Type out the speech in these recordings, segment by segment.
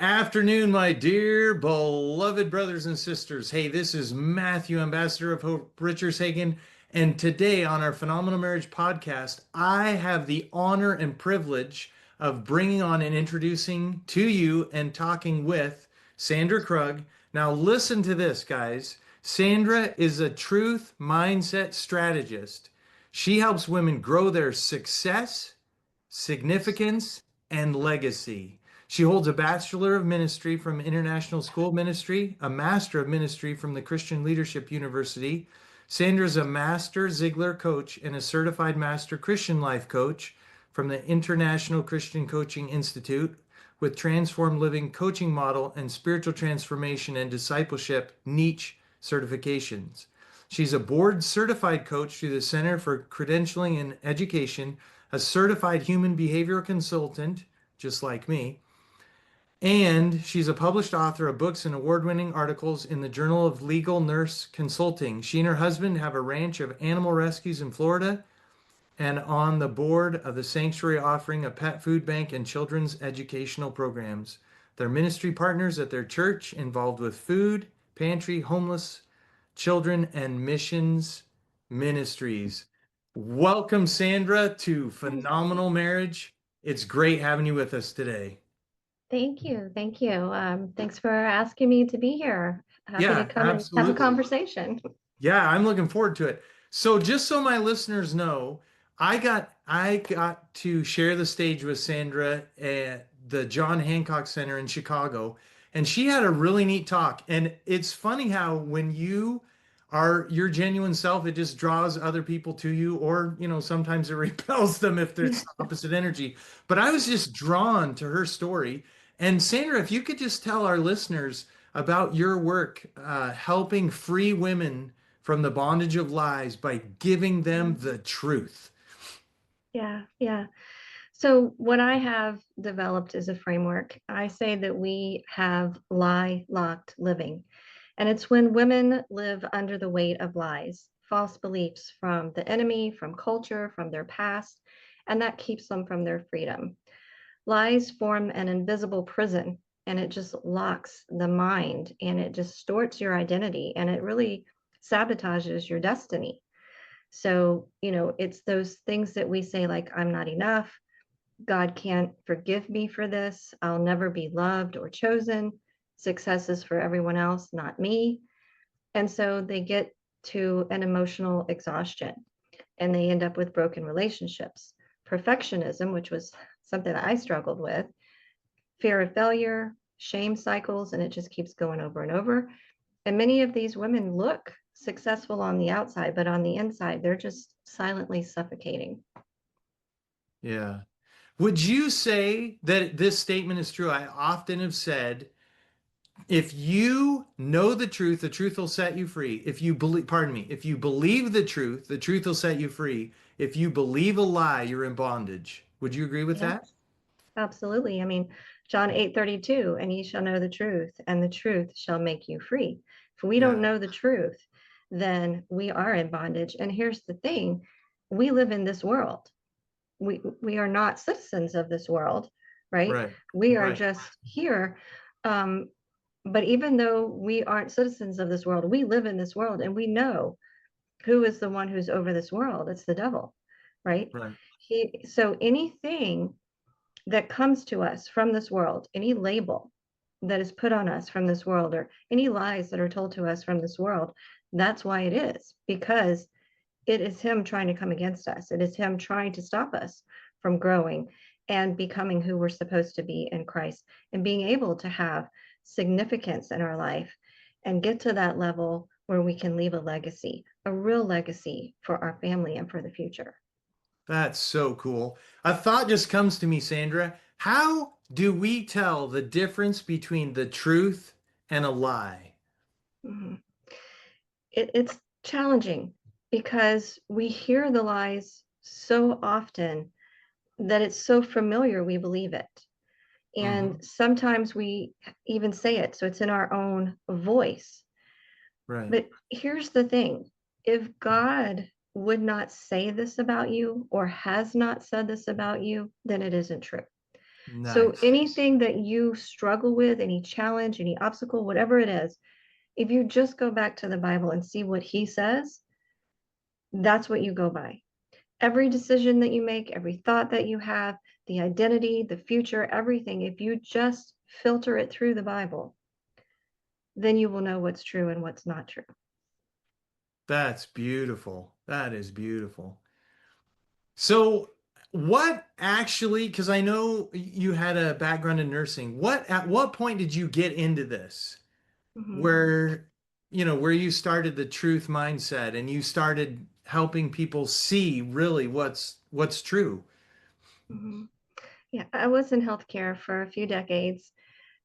Afternoon, my dear beloved brothers and sisters. Hey, this is Matthew, Ambassador of Hope, Richerzhagen, and today on our Phenomenal Marriage podcast, I have the honor and privilege of bringing on and introducing to you and talking with Sandra Krug. Now, listen to this, guys. Sandra is a truth mindset strategist. She helps women grow their success, significance, and legacy. She holds a Bachelor of Ministry from International School of Ministry, a Master of Ministry from the Christian Leadership University. Sandra is a Master Ziegler coach and a certified Master Christian Life coach from the International Christian Coaching Institute with Transformed Living Coaching Model and Spiritual Transformation and Discipleship niche certifications. She's a board certified coach through the Center for Credentialing and Education, a certified human behavioral consultant, just like me, and she's a published author of books and award-winning articles in the Journal of Legal Nurse Consulting. She and her husband have a ranch of animal rescues in Florida and on the board of the Sanctuary offering a pet food bank and children's educational programs. They're ministry partners at their church involved with food, pantry, homeless children, and missions ministries. Welcome, Sandra, to Phenomenal Marriage. It's great having you with us today. Thank you. Thank you. Thanks for asking me to be here. Happy to Yeah, come and have a absolutely. conversation. Yeah, I'm looking forward to it. So just so my listeners know, I got to share the stage with Sandra at the John Hancock Center in Chicago, and she had a really neat talk. And it's funny how when you are your genuine self, it just draws other people to you, or sometimes it repels them if there's opposite energy. But I was just drawn to her story. And Sandra, if you could just tell our listeners about your work helping free women from the bondage of lies by giving them the truth. Yeah. So what I have developed is a framework. I say that we have lie locked living. And it's when women live under the weight of lies, false beliefs from the enemy, from culture, from their past, and that keeps them from their freedom. Lies form an invisible prison and it just locks the mind and it distorts your identity and it really sabotages your destiny. So, it's those things that we say, like, I'm not enough. God can't forgive me for this. I'll never be loved or chosen. Success is for everyone else, not me. And so they get to an emotional exhaustion and they end up with broken relationships. Perfectionism, which was something that I struggled with, fear of failure, shame cycles, and it just keeps going over and over. And many of these women look successful on the outside, but on the inside, they're just silently suffocating. Yeah. Would you say that this statement is true? I often have said, if you know the truth will set you free. If you believe, pardon me, if you believe the truth will set you free. If you believe a lie, you're in bondage. Would you agree with that? Yes, absolutely. I mean, John 8:32, and ye shall know the truth, and the truth shall make you free. If we don't Yeah. know the truth, then we are in bondage. And here's the thing, we live in this world. We are not citizens of this world, right? Right. We are Right. just here. Um, but even though we aren't citizens of this world, we live in this world and we know who is the one who's over this world. It's the devil, right? Right. So anything that comes to us from this world, any label that is put on us from this world, or any lies that are told to us from this world, that's why it is, because it is him trying to come against us. It is him trying to stop us from growing and becoming who we're supposed to be in Christ and being able to have significance in our life and get to that level where we can leave a legacy, a real legacy for our family and for the future. That's so cool. A thought just comes to me, Sandra. How do we tell the difference between the truth and a lie? Mhm. It's challenging because we hear the lies so often that it's so familiar we believe it. Hmm. And sometimes we even say it, so it's in our own voice. Right. But here's the thing, if God would not say this about you or has not said this about you, then it isn't true. So Nice. anything that you struggle with, any challenge, any obstacle, whatever it is, if you just go back to the Bible and see what he says, that's what you go by. Every decision that you make, every thought that you have, the identity, the future, everything, if you just filter it through the Bible, then you will know what's true and what's not true. That's beautiful. That is beautiful. So, what actually, because I know you had a background in nursing, at what point did you get into this? Mhm, Where, where you started the truth mindset and you started helping people see really what's true. mhm. Yeah, I was in healthcare for a few decades.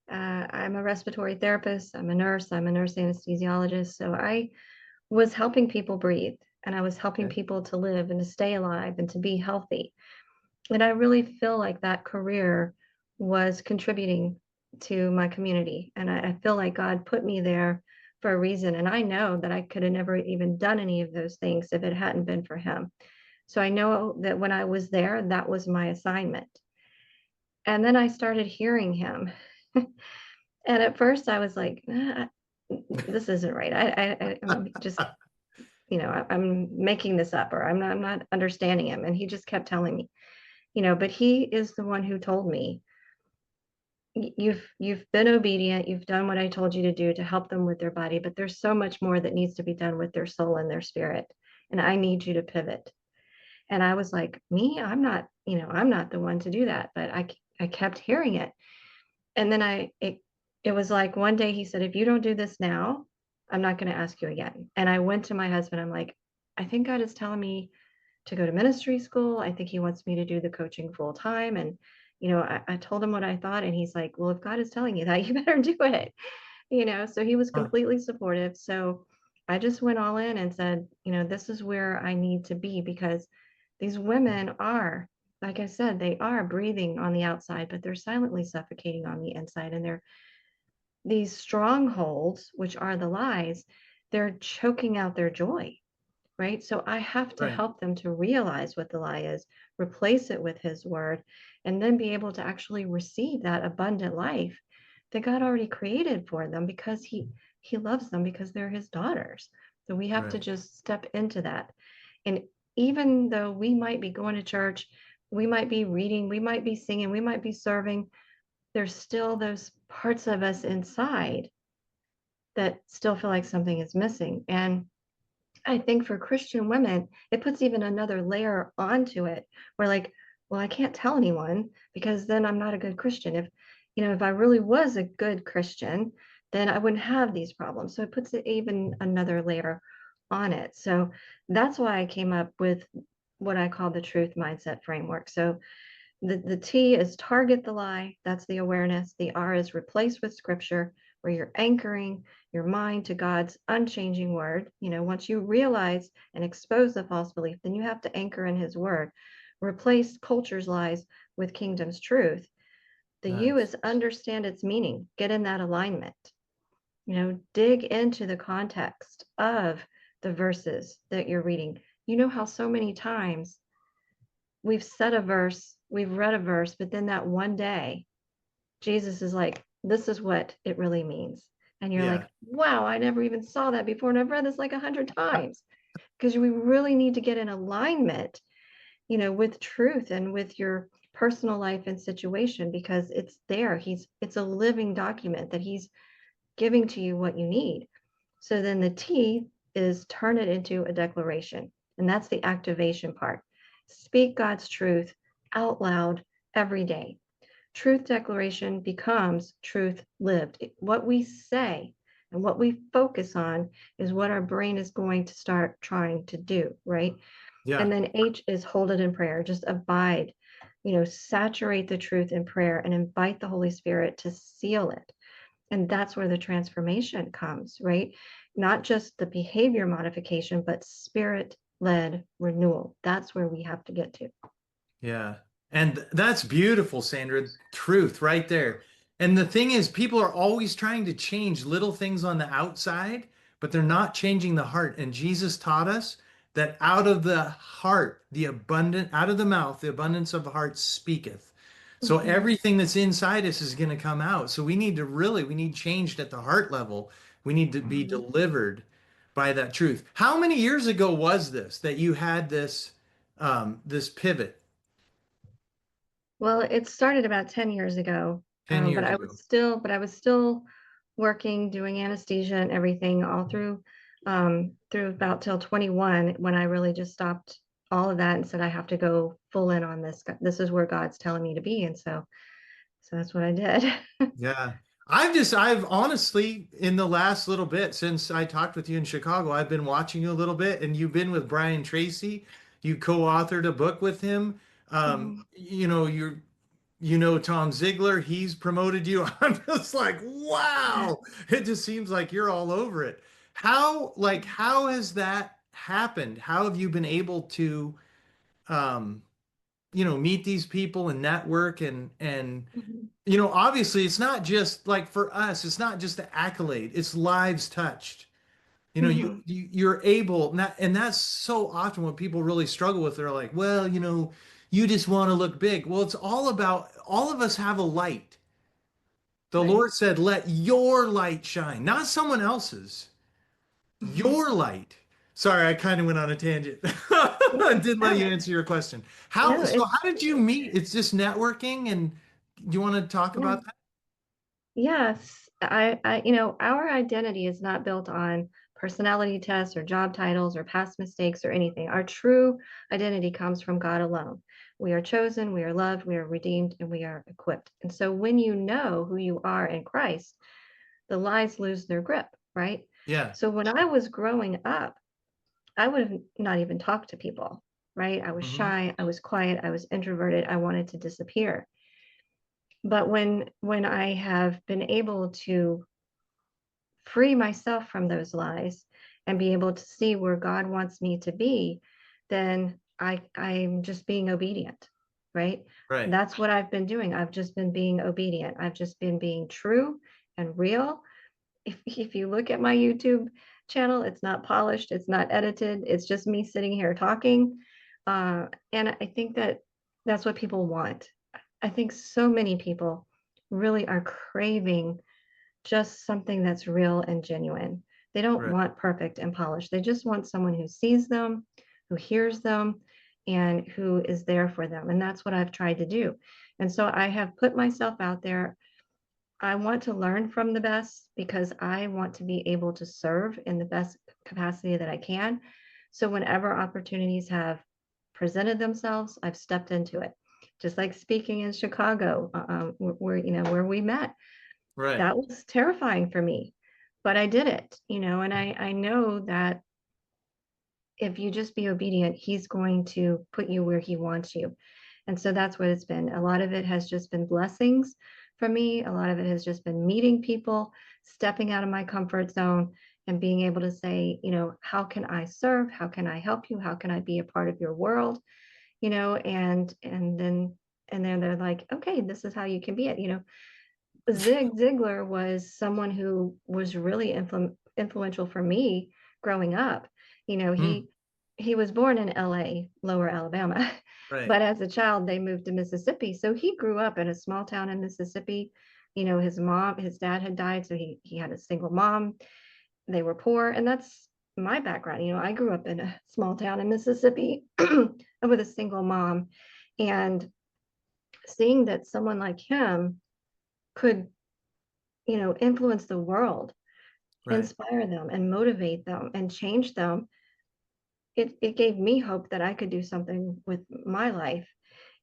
I'm a respiratory therapist, I'm a nurse, I'm a nurse anesthesiologist. So I was helping people breathe and I was helping Okay. people to live and to stay alive and to be healthy. And I really feel like that career was contributing to my community. And I feel like God put me there for a reason. And I know that I could have never even done any of those things if it hadn't been for Him. So I know that when I was there, that was my assignment. And then I started hearing Him. And at first I was like, this isn't right. I'm just, I'm making this up or I'm not understanding Him. And He just kept telling me, but He is the one who told me, you've been obedient, you've done what I told you to do to help them with their body, but there's so much more that needs to be done with their soul and their spirit. And I need you to pivot. And I was like, me, I'm not the one to do that. But I kept hearing it. And then it was like one day he said, if you don't do this now, I'm not going to ask you again. And I went to my husband. I'm like, I think God is telling me to go to ministry school. I think he wants me to do the coaching full time. And, I told him what I thought. And he's like, well, if God is telling you that, you better do it. So he was Huh. completely supportive. So I just went all in and said, this is where I need to be because these women are, like I said, they are breathing on the outside, but they're silently suffocating on the inside. And they're these strongholds, which are the lies, they're choking out their joy, right? So I have to Right. help them to realize what the lie is, replace it with his word, and then be able to actually receive that abundant life that God already created for them because he loves them because they're his daughters. So we have to Right. just step into that. And even though we might be going to church, we might be reading, we might be singing, we might be serving, there's still those parts of us inside that still feel like something is missing. And I think for Christian women, it puts even another layer onto it where like, well, I can't tell anyone because then I'm not a good Christian. If I really was a good Christian, then I wouldn't have these problems. So it puts it even another layer on it. So that's why I came up with what I call the truth mindset framework. So the T is target the lie. That's the awareness. The R is replace with scripture, where you're anchoring your mind to God's unchanging word. Once you realize and expose the false belief, then you have to anchor in his word. Replace culture's lies with kingdom's truth. The U Nice. is understand its meaning, get in that alignment. Dig into the context of the verses that you're reading. You know how so many times we've said a verse, we've read a verse, but then that one day, Jesus is like, this is what it really means. And you're Yeah. like, wow, I never even saw that before. And I've read this like 100 times because we really need to get in alignment, with truth and with your personal life and situation because it's there. It's a living document that he's giving to you what you need. So then the T is turn it into a declaration. And that's the activation part. Speak God's truth out loud every day. Truth declaration becomes truth lived. What we say and what we focus on is what our brain is going to start trying to do, right? Yeah. And then H is hold it in prayer. Just abide, saturate the truth in prayer and invite the Holy Spirit to seal it. And that's where the transformation comes, right? Not just the behavior modification, but spirit led renewal. That's where we have to get to. Yeah. And that's beautiful, Sandra. Truth right there. And the thing is, people are always trying to change little things on the outside, but they're not changing the heart. And Jesus taught us that out of the heart, out of the mouth, the abundance of the heart speaketh. So Mhm. everything that's inside us is going to come out. So we need changed at the heart level. We need to be Mhm. delivered by that truth. How many years ago was this that you had this pivot? Well, it started about 10 years ago, 10 but years I ago. was still, but I was still working, doing anesthesia and everything all through about till 21 when I really just stopped all of that and said I have to go full in on this. This is where God's telling me to be, and so that's what I did. Yeah. I've honestly, in the last little bit since I talked with you in Chicago, I've been watching you a little bit, and you've been with Brian Tracy. You co-authored a book with him. Mhm. You know Tom Ziegler, he's promoted you. I'm just like, wow. It just seems like you're all over it. How has that happened? How have you been able to um, meet these people and network and Mhm. obviously it's not just like for us, it's not just the accolade, it's lives touched. Mhm. You're able, not, and that's so often what people really struggle with. They're like, well, you just want to look big. Well, it's all about all of us have a light. The Right. Lord said, let your light shine, not someone else's, Mhm. your light. Sorry, I kind of went on a tangent. Yeah. Didn't let you No, answer your question. no, How it's did you meet? It's just networking, and you want to talk yeah. about that? Yes, our identity is not built on personality tests or job titles or past mistakes or anything. Our true identity comes from God alone. We are chosen, we are loved, we are redeemed, and we are equipped. And so when you know who you are in Christ, the lies lose their grip, right? Yeah. So when I was growing up, I would have not even talked to people, right? I was Hmm. shy, I was quiet, I was introverted, I wanted to disappear. But when I have been able to free myself from those lies and be able to see where God wants me to be, then I'm just being obedient, right? Right. That's what I've been doing. I've just been being obedient. I've just been being true and real. If you look at my YouTube channel, it's not polished, it's not edited, it's just me sitting here talking. And I think that that's what people want. I think so many people really are craving just something that's real and genuine. They don't Right. want perfect and polished. They just want someone who sees them, who hears them, and who is there for them. And that's what I've tried to do. And so I have put myself out there. I want to learn from the best because I want to be able to serve in the best capacity that I can. So whenever opportunities have presented themselves, I've stepped into it. Just like speaking in Chicago, where we met, Right. that was terrifying for me, but I did it, and I know that if you just be obedient, he's going to put you where he wants you. And so that's what it's been. A lot of it has just been blessings for me. A lot of it has just been meeting people, stepping out of my comfort zone and being able to say, how can I serve? How can I help you? How can I be a part of your world? And then they're like, okay, this is how you can be it. Zig Ziglar was someone who was really influential for me growing up. You know, Mm, he was born in LA, Lower Alabama, right. but as a child they moved to Mississippi. So he grew up in a small town in Mississippi. His dad had died, so he had a single mom. They were poor, and that's my background. I grew up in a small town in Mississippi with a single mom, and seeing that someone like him could influence the world, Right. inspire them and motivate them and change them, it gave me hope that I could do something with my life.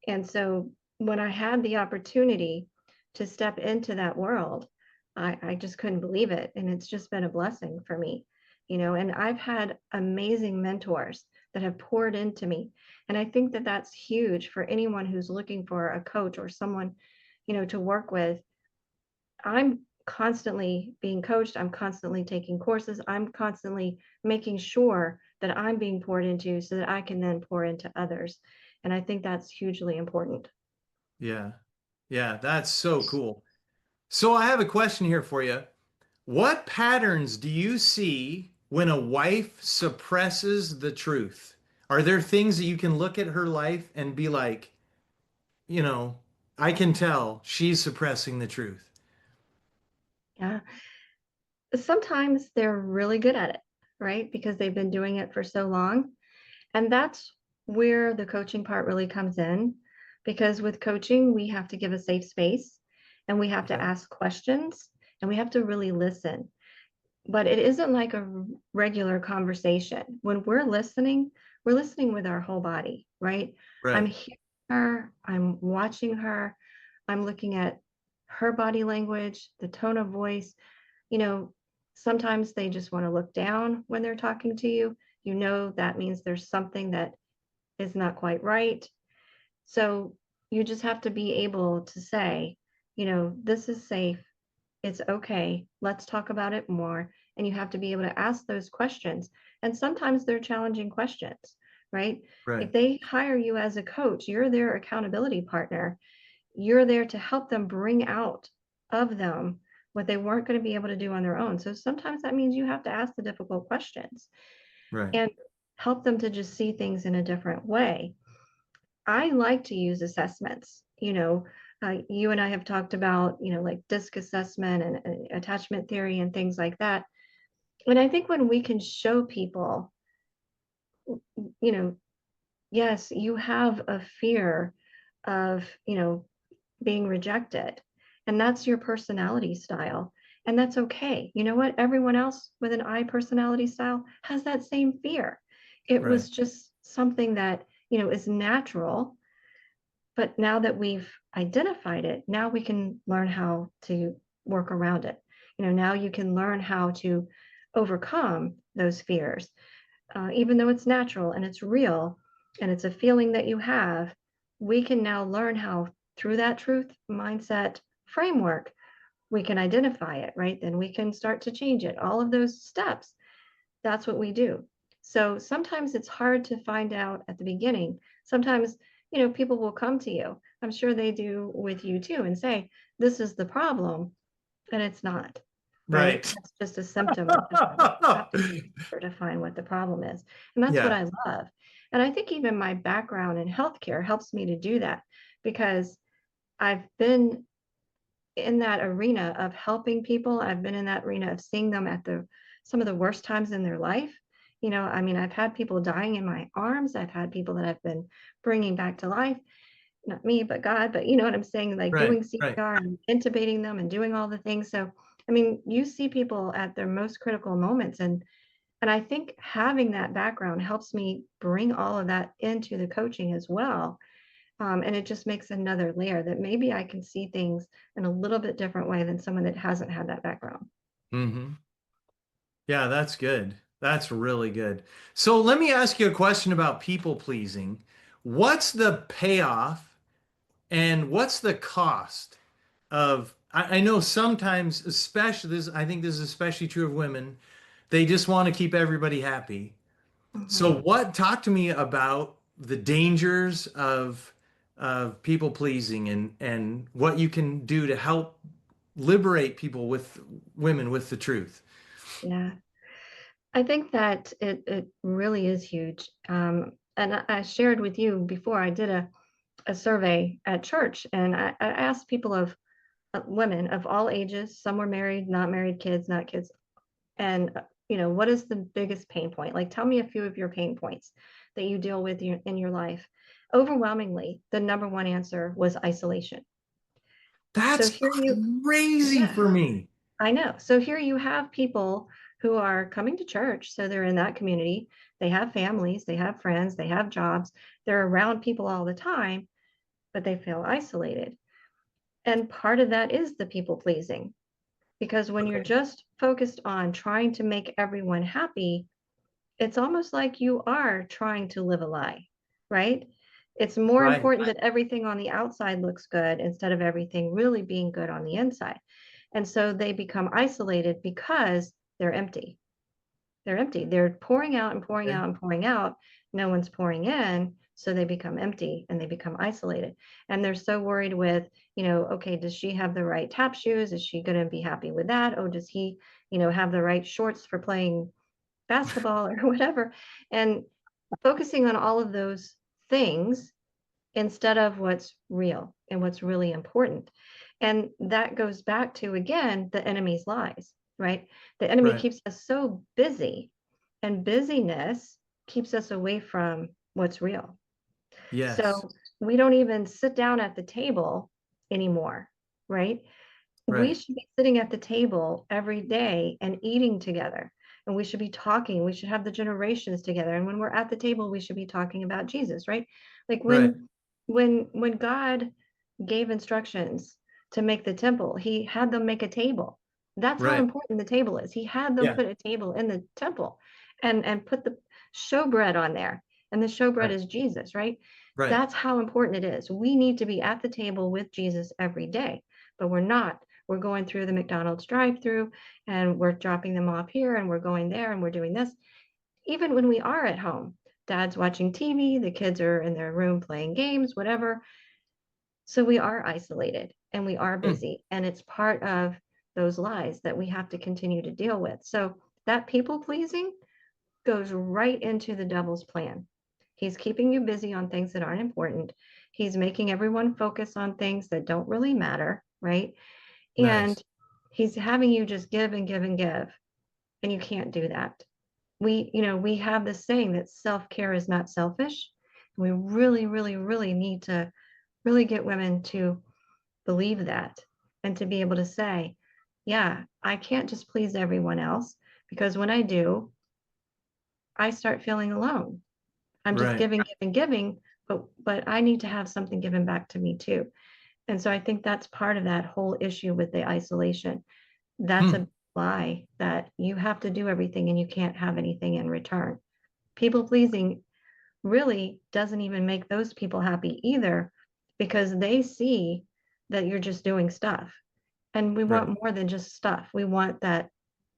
And so when I had the opportunity to step into that world, I just couldn't believe it. And it's just been a blessing for me, and I've had amazing mentors that have poured into me. And I think that that's huge for anyone who's looking for a coach or someone, to work with. I'm constantly being coached. I'm constantly taking courses. I'm constantly making sure that I'm being poured into so that I can then pour into others. And I think that's hugely important. Yeah. Yeah, that's so cool. So I have a question here for you. What patterns do you see when a wife suppresses the truth? Are there things that you can look at her life and be like, you know, I can tell she's suppressing the truth. Yeah. Sometimes they're really good at it, right? Because they've been doing it for so long. And that's where the coaching part really comes in. Because with coaching, we have to give a safe space and we have to Yeah. ask questions and we have to really listen. But it isn't like a regular conversation. When we're listening with our whole body, right? I'm Right. hearing her, I'm watching her, I'm looking at her body language, the tone of voice. You know, sometimes they just want to look down when they're talking to you. You know, that means there's something that is not quite right. So you just have to be able to say, this is safe. It's okay. Let's talk about it more. And you have to be able to ask those questions. And sometimes they're challenging questions, right? If Right. they hire you as a coach, you're their accountability partner. You're there to help them bring out of them what they weren't going to be able to do on their own. So sometimes that means you have to ask the difficult questions Right. and help them to just see things in a different way. I like to use assessments. You and I have talked about, like DISC assessment and attachment theory and things like that. And I think when we can show people, you know, yes, you have a fear of, being rejected, and that's your personality style. And that's okay. You know what? Everyone else with an I personality style has that same fear. It Right. was just something that, is natural. But now that we've identified it, now we can learn how to work around it. Now you can learn how to overcome those fears, even though it's natural and it's real and it's a feeling that you have. We can now learn how, through that truth mindset framework, we can identify it, right? Then we can start to change it. All of those steps, that's what we do. So sometimes it's hard to find out at the beginning. Sometimes, people will come to you. I'm sure they do with you too and say, this is the problem. And it's not, right? Right. It's just a symptom of the problem. You have to to find what the problem is. And that's what Yeah. I love. And I think even my background in healthcare helps me to do that because I've been in that arena of helping people. I've been in that arena of seeing them at the some of the worst times in their life. I mean, I've had people dying in my arms. I've had people that I've been bringing back to life. Not me, but God. But you know what I'm saying? Like Right. doing Right. CPR and intubating them and doing all the things. So, I mean, you see people at their most critical moments, and I think having that background helps me bring all of that into the coaching as well. And it just makes another layer that maybe I can see things in a little bit different way than someone that hasn't had that background. Hmm. Yeah, that's good. That's really good. So let me ask you a question about people pleasing. What's the payoff and what's the cost of, I know sometimes, especially this, I think this is especially true of women, they just want to keep everybody happy. So Mhm. talk to me about the dangers of people pleasing and what you can do to help liberate people with women with the truth. Yeah, I think that it really is huge. And I shared with you before I did a survey at church, and I asked people of women of all ages. Some were married, not married, kids, not kids. And what is the biggest pain point? Like, tell me a few of your pain points that you deal with in your life. Overwhelmingly, the number one answer was isolation. So That's here you, crazy yeah, for me. I know. So here you have people who are coming to church. So they're in that community. They have families, they have friends, they have jobs. They're around people all the time, but they feel isolated. And part of that is the people pleasing. Because when you're Okay. just focused on trying to make everyone happy, it's almost like you are trying to live a lie, right? It's more Right. important that everything on the outside looks good instead of everything really being good on the inside. And so they become isolated because they're empty. They're empty. They're pouring out and pouring Okay. out and pouring out. No one's pouring in. So they become empty and they become isolated. And they're so worried with, okay, does she have the right tap shoes? Is she going to be happy with that? Oh, does he, have the right shorts for playing basketball or whatever? And focusing on all of those things instead of what's real and what's really important. And that goes back to, again, the enemy's lies, right? The enemy Right. keeps us so busy, and busyness keeps us away from what's real. Yes. So we don't even sit down at the table anymore, right? We Right. should be sitting at the table every day and eating together. And we should be talking. We should have the generations together. And when we're at the table, we should be talking about Jesus, right? Like Right. when God gave instructions to make the temple, he had them make a table. That's how Right. important the table is. He had them Yeah. put a table in the temple and put the showbread on there. And the showbread Right. is Jesus, right? Right. That's how important it is. We need to be at the table with Jesus every day, but we're not. We're going through the McDonald's drive-through and we're dropping them off here and we're going there and we're doing this. Even when we are at home, dad's watching TV, the kids are in their room playing games, whatever. So we are isolated and we are Mm. busy. And it's part of those lies that we have to continue to deal with. So that people pleasing goes right into the devil's plan. He's keeping you busy on things that aren't important. He's making everyone focus on things that don't really matter, right? And Nice. he's having you just give and give and give. And you can't do that. We have this saying that self-care is not selfish. We really, really, really need to really get women to believe that and to be able to say, yeah, I can't just please everyone else because when I do, I start feeling alone. I'm just Right. giving, giving, giving, but I need to have something given back to me too. And so I think that's part of that whole issue with the isolation. That's Hmm. a lie that you have to do everything and you can't have anything in return. People pleasing really doesn't even make those people happy either because they see that you're just doing stuff. And we Right. want more than just stuff. We want that,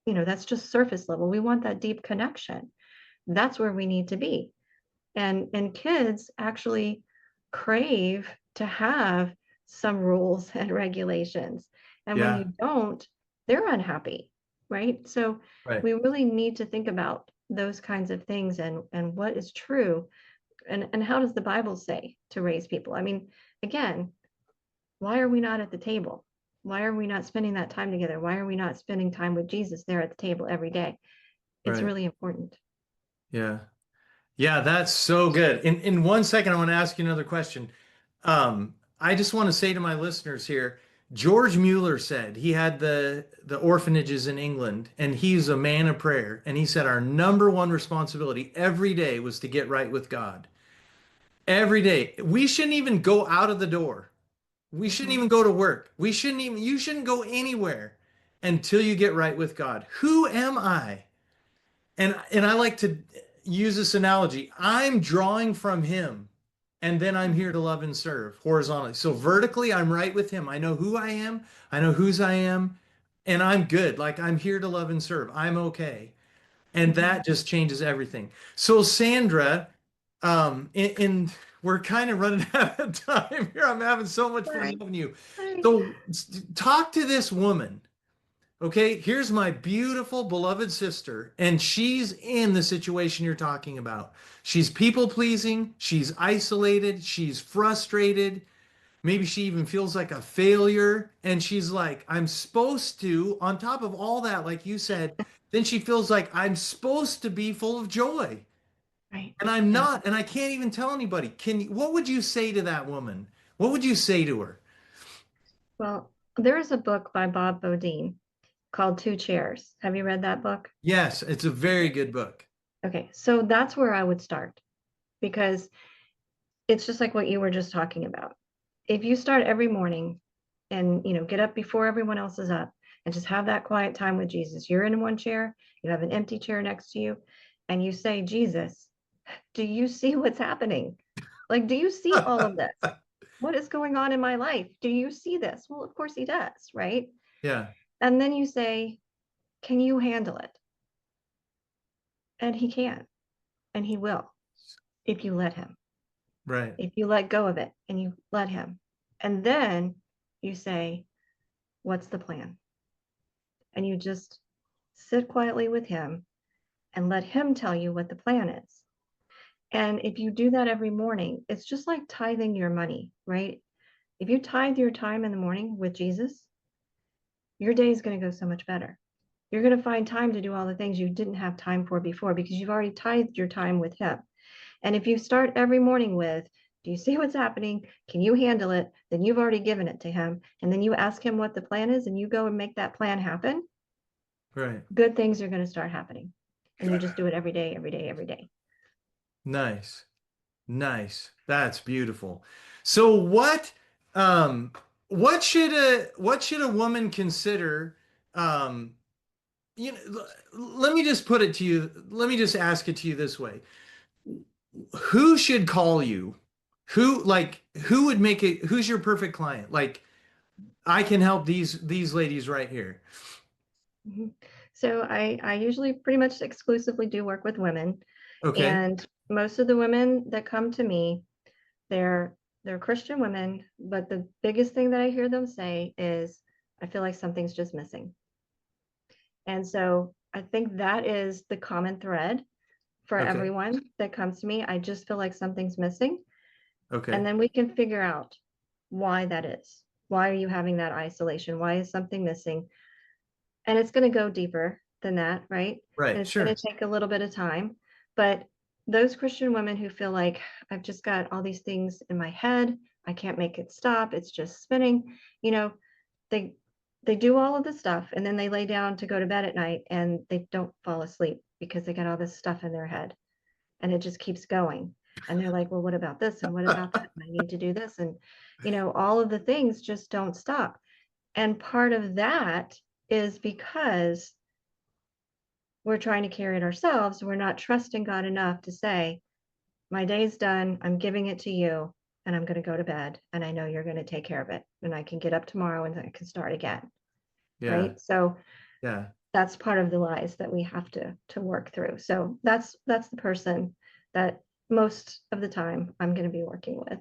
that's just surface level. We want that deep connection. That's where we need to be. And kids actually crave to have some rules and regulations. And when Yeah. you don't, they're unhappy, right? So Right. we really need to think about those kinds of things and what is true and how does the Bible say to raise people? I mean, again, why are we not at the table? Why are we not spending that time together? Why are we not spending time with Jesus there at the table every day? It's Right. really important. Yeah. Yeah, that's so good. In 1 second, I want to ask you another question. I just want to say to my listeners here, George Mueller said he had the orphanages in England, and he's a man of prayer. And he said our number one responsibility every day was to get right with God. Every day. We shouldn't even go out of the door. We shouldn't Mhm. even go to work. You shouldn't go anywhere until you get right with God. Who am I? And I like to use this analogy. I'm drawing from him, and then I'm here to love and serve horizontally. So vertically, I'm right with him. I know who I am, I know whose I am, and I'm good. Like I'm here to love and serve. I'm okay. And Mhm. that just changes everything. So Sandra, we're kind of running out of time here. I'm having so much fun Sorry. loving you. Sorry. So talk to this woman. Okay, here's my beautiful beloved sister, and she's in the situation you're talking about. She's people pleasing, she's isolated, she's frustrated. Maybe she even feels like a failure. And she's like, I'm supposed to, on top of all that, like you said, then she feels like I'm supposed to be full of joy. Right. And I'm Yeah. not, and I can't even tell anybody. What would you say to that woman? What would you say to her? Well, there is a book by Bob Bodine called Two Chairs. Have you read that book? Yes, it's a very good book. Okay, so that's where I would start because it's just like what you were just talking about. If you start every morning and get up before everyone else is up and just have that quiet time with Jesus. You're in one chair, you have an empty chair next to you, and you say, Jesus, do you see what's happening? Like, do you see all of this? What is going on in my life? Do you see this? Well, of course he does, right? Yeah, And then you say, can you handle it? And he can, and he will if you let him. right. If you let go of it and you let him. And then you say, what's the plan? And you just sit quietly with him and let him tell you what the plan is. And if you do that every morning, it's just like tithing your money, right? If you tithe your time in the morning with Jesus, your day is going to go so much better. You're going to find time to do all the things you didn't have time for before because you've already tithed your time with Him. And if you start every morning with, do you see what's happening? Can you handle it? Then you've already given it to Him. And then you ask Him what the plan is and you go and make that plan happen. Right. Good things are going to start happening. And you just do it every day, every day, every day. Nice. Nice. That's beautiful. So um what should a woman consider um let me just put it to you, let me just ask it to you this way. Who should call you? Who would make it, who's your perfect client? Like I can help these ladies right here. Mhm. So I usually pretty much exclusively do work with women. Okay. And most of the women that come to me, they're Christian women, but the biggest thing that I hear them say is, I feel like something's just missing. And so I think that is the common thread for Okay. everyone that comes to me. I just feel like something's missing. And Okay. then we can figure out why that is. Why are you having that isolation? Why is something missing? And it's going to go deeper than that, right? And Right. it's going Sure. to take a little bit of time. But those Christian women who feel like I've just got all these things in my head, I can't make it stop, it's just spinning, you know, they they do all of the stuff and then they lay down to go to bed at night and they don't fall asleep because they got all this stuff in their head and it just keeps going. And they're like, well, what about this? And what about that? And I need to do this. And, all of the things just don't stop. And part of that is because we're trying to carry it ourselves. We're not trusting God enough to say, my day's done. I'm giving it to you and I'm going to go to bed. And I know you're going to take care of it. And I can get up tomorrow and I can start again. Yeah. Right. So Yeah. that's part of the lies that we have to work through. So that's the person that most of the time I'm going to be working with.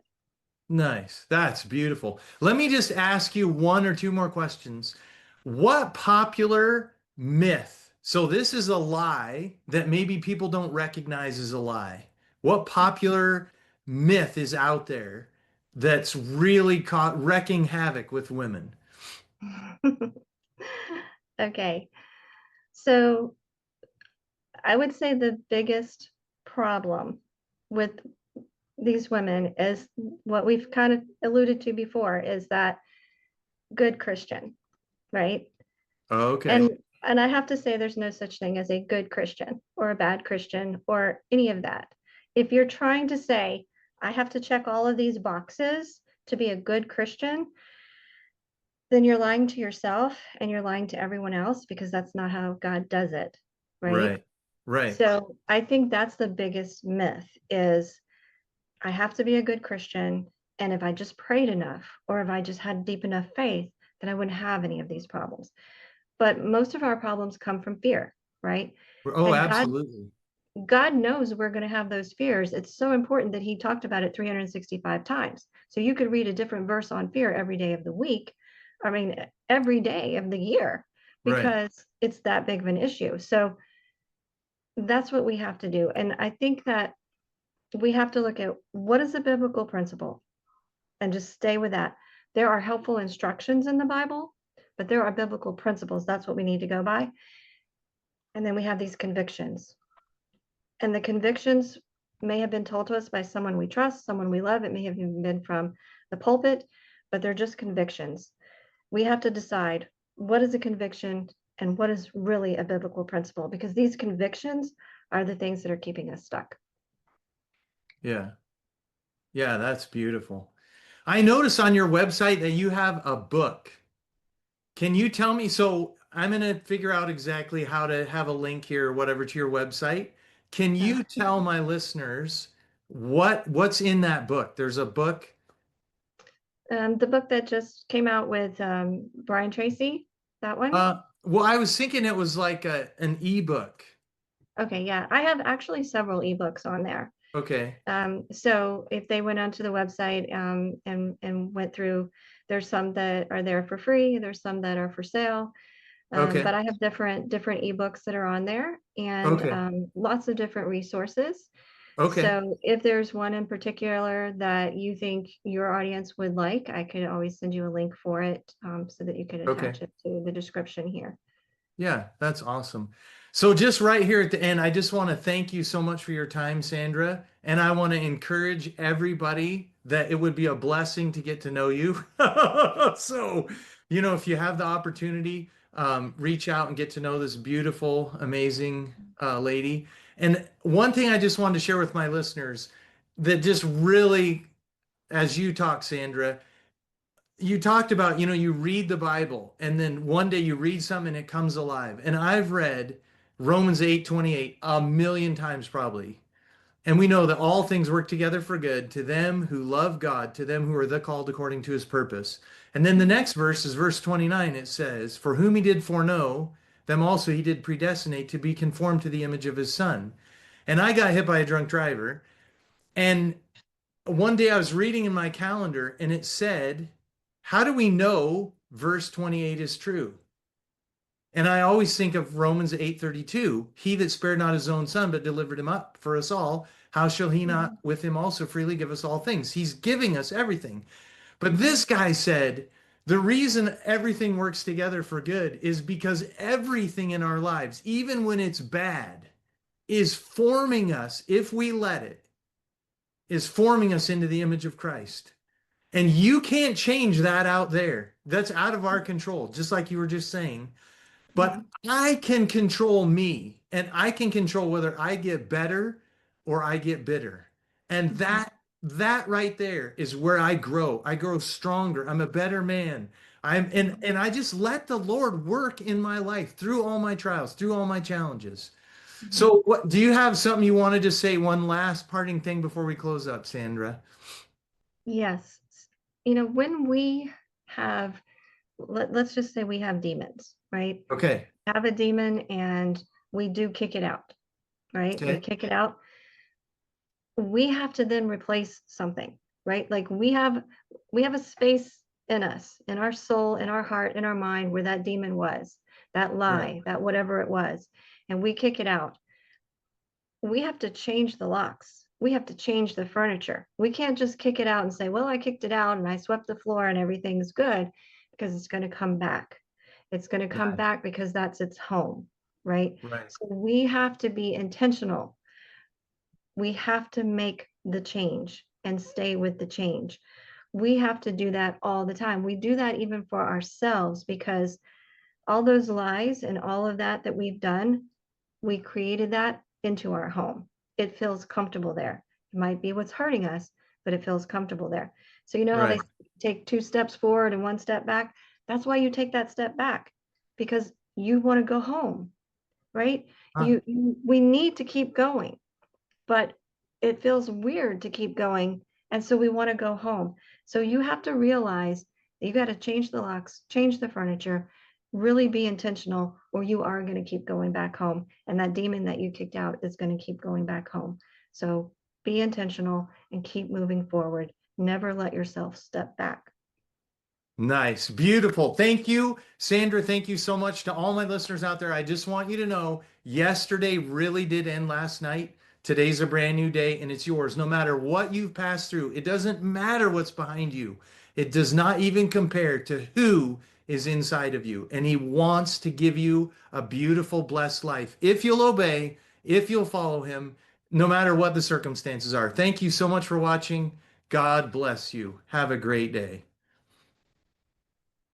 Nice. That's beautiful. Let me just ask you one or two more questions. What popular myth? So this is a lie that maybe people don't recognize as a lie. What popular myth is out there that's really caught wrecking havoc with women? Okay. So I would say the biggest problem with these women is what we've kind of alluded to before is that good Christian, right? Okay. And I have to say there's no such thing as a good Christian or a bad Christian or any of that. If you're trying to say I have to check all of these boxes to be a good Christian, then you're lying to yourself and you're lying to everyone else because that's not how God does it, right? Right. Right. So I think that's the biggest myth is I have to be a good Christian. And if I just prayed enough, or if I just had deep enough faith, then I wouldn't have any of these problems. But most of our problems come from fear, right? Oh, And God, absolutely. God knows we're going to have those fears. It's so important that He talked about it 365 times. So you could read a different verse on fear every day of the week. I mean, every day of the year, Right. because it's that big of an issue. So that's what we have to do. And I think that we have to look at what is the biblical principle and just stay with that. There are helpful instructions in the Bible, but there are biblical principles. That's what we need to go by. And then we have these convictions. And the convictions may have been told to us by someone we trust, someone we love. It may have even been from the pulpit, but they're just convictions. We have to decide what is a conviction and what is really a biblical principle, because these convictions are the things that are keeping us stuck. Yeah. Yeah, that's beautiful. I notice on your website that you have a book. Can you tell me? So I'm going to figure out exactly how to have a link here or whatever to your website. Can you tell my listeners what's in that book? There's a book. The book that just came out with Brian Tracy, that one. Well, I was thinking it was like an ebook. Okay, yeah, I have actually several ebooks on there. Okay. So if they went onto the website and went through, there's some that are there for free. There's some that are for sale. Okay. But I have different ebooks that are on there and Okay. lots of different resources. Okay. So if there's one in particular that you think your audience would like, I could always send you a link for it, so that you could Okay. attach it to the description here. Yeah, that's awesome. So just right here at the end, I just want to thank you so much for your time, Sandra. And I want to encourage everybody that it would be a blessing to get to know you. So, if you have the opportunity, reach out and get to know this beautiful, amazing lady. And one thing I just wanted to share with my listeners that just really, as you talk, Sandra, you talked about, you read the Bible and then one day you read something and it comes alive. And I've read Romans 8:28 a million times probably. And we know that all things work together for good to them who love God, to them who are the called according to his purpose. And then the next verse is verse 29. It says, for whom he did foreknow, them also he did predestinate to be conformed to the image of his son. And I got hit by a drunk driver. And one day I was reading in my calendar and it said, how do we know verse 28 is true? And I always think of Romans 8:32, he that spared not his own son, but delivered him up for us all, how shall he not Mhm. with him also freely give us all things? He's giving us everything. But Mhm. this guy said, the reason everything works together for good is because everything in our lives, even when it's bad, is forming us, if we let it, is forming us into the image of Christ. And you can't change that out there. That's out of our control, just like you were just saying. But Mhm. I can control me and I can control whether I get better or I get bitter. And Mhm. that right there is where I grow. I grow stronger. I'm a better man. And I just let the Lord work in my life through all my trials, through all my challenges. Mhm. So what do you have something you wanted to say one last parting thing before we close up, Sandra? Yes. When we have, let's just say we have demons, right? Okay. Have a demon and we do kick it out, right? We Okay. kick it out. We have to then replace something, right? Like we have a space in us, in our soul, in our heart, in our mind where that demon was, that Right. lie, that whatever it was, and we kick it out. We have to change the locks. We have to change the furniture. We can't just kick it out and say, well, I kicked it out and I swept the floor and everything's good, because it's going to come back. It's going to come Nice. back because that's its home, right? Right. So we have to be intentional. We have to make the change and stay with the change. We have to do that all the time. We do that even for ourselves, because all those lies and all of that we've done, we created that into our home. It feels comfortable there. It might be what's hurting us, but it feels comfortable there. So you know how they Right. take two steps forward and one step back? That's why you take that step back, because you want to go home, right? Huh. We need to keep going, but it feels weird to keep going. And so we want to go home. So you have to realize that you got to change the locks, change the furniture, really be intentional, or you are going to keep going back home. And that demon that you kicked out is going to keep going back home. So be intentional and keep moving forward. Never let yourself step back. Nice. Beautiful. Thank you, Sandra. Thank you so much to all my listeners out there. I just want you to know yesterday really did end last night. Today's a brand new day and it's yours. No matter what you've passed through, it doesn't matter what's behind you. It does not even compare to who is inside of you. And he wants to give you a beautiful, blessed life if you'll obey, if you'll follow him, no matter what the circumstances are. Thank you so much for watching. God bless you. Have a great day.